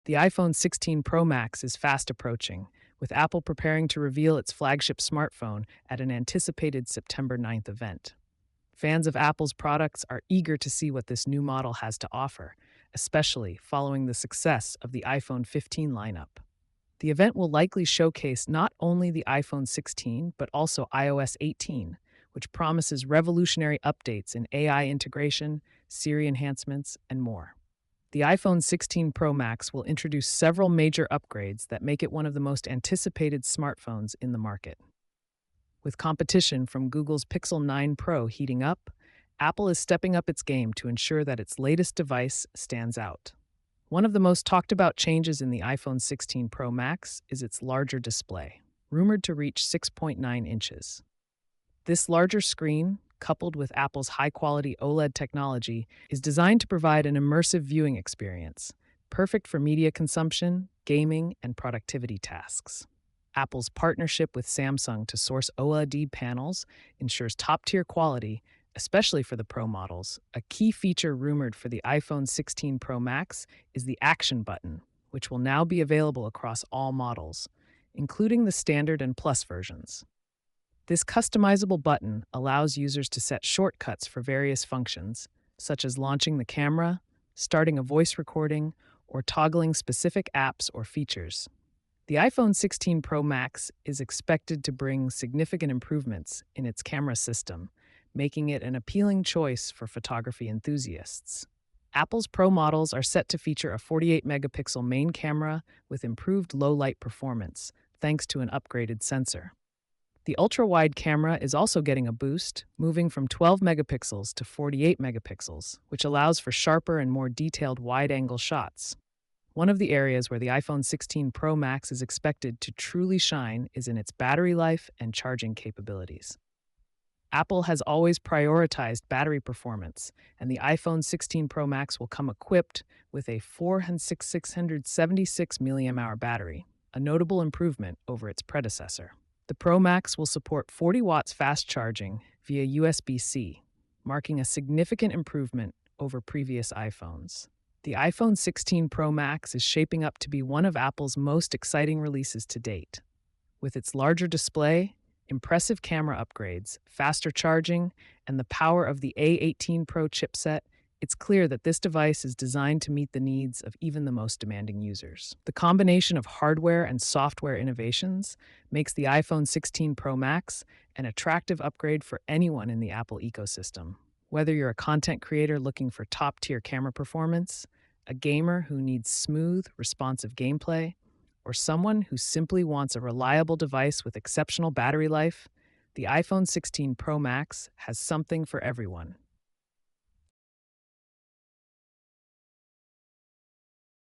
The iPhone 16 Pro Max is fast approaching, with Apple preparing to reveal its flagship smartphone at an anticipated September 9th event. Fans of Apple's products are eager to see what this new model has to offer, especially following the success of the iPhone 15 lineup. The event will likely showcase not only the iPhone 16, but also iOS 18, which promises revolutionary updates in AI integration, Siri enhancements, and more. The iPhone 16 Pro Max will introduce several major upgrades that make it one of the most anticipated smartphones in the market. With competition from Google's Pixel 9 Pro heating up, Apple is stepping up its game to ensure that its latest device stands out. One of the most talked about changes in the iPhone 16 Pro Max is its larger display, rumored to reach 6.9 inches. This larger screen, coupled with Apple's high-quality OLED technology, is designed to provide an immersive viewing experience, perfect for media consumption, gaming, and productivity tasks. Apple's partnership with Samsung to source OLED panels ensures top-tier quality, especially for the Pro models. A key feature rumored for the iPhone 16 Pro Max is the Action button, which will now be available across all models, including the Standard and Plus versions. This customizable button allows users to set shortcuts for various functions, such as launching the camera, starting a voice recording, or toggling specific apps or features. The iPhone 16 Pro Max is expected to bring significant improvements in its camera system, making it an appealing choice for photography enthusiasts. Apple's Pro models are set to feature a 48 megapixel main camera with improved low light performance, thanks to an upgraded sensor. The ultra-wide camera is also getting a boost, moving from 12 megapixels to 48 megapixels, which allows for sharper and more detailed wide-angle shots. One of the areas where the iPhone 16 Pro Max is expected to truly shine is in its battery life and charging capabilities. Apple has always prioritized battery performance, and the iPhone 16 Pro Max will come equipped with a 676 mAh battery, a notable improvement over its predecessor. The Pro Max will support 40 watts fast charging via USB-C, marking a significant improvement over previous iPhones. The iPhone 16 Pro Max is shaping up to be one of Apple's most exciting releases to date. With its larger display, impressive camera upgrades, faster charging, and the power of the A18 Pro chipset, it's clear that this device is designed to meet the needs of even the most demanding users. The combination of hardware and software innovations makes the iPhone 16 Pro Max an attractive upgrade for anyone in the Apple ecosystem. Whether you're a content creator looking for top-tier camera performance, a gamer who needs smooth, responsive gameplay, or someone who simply wants a reliable device with exceptional battery life, the iPhone 16 Pro Max has something for everyone.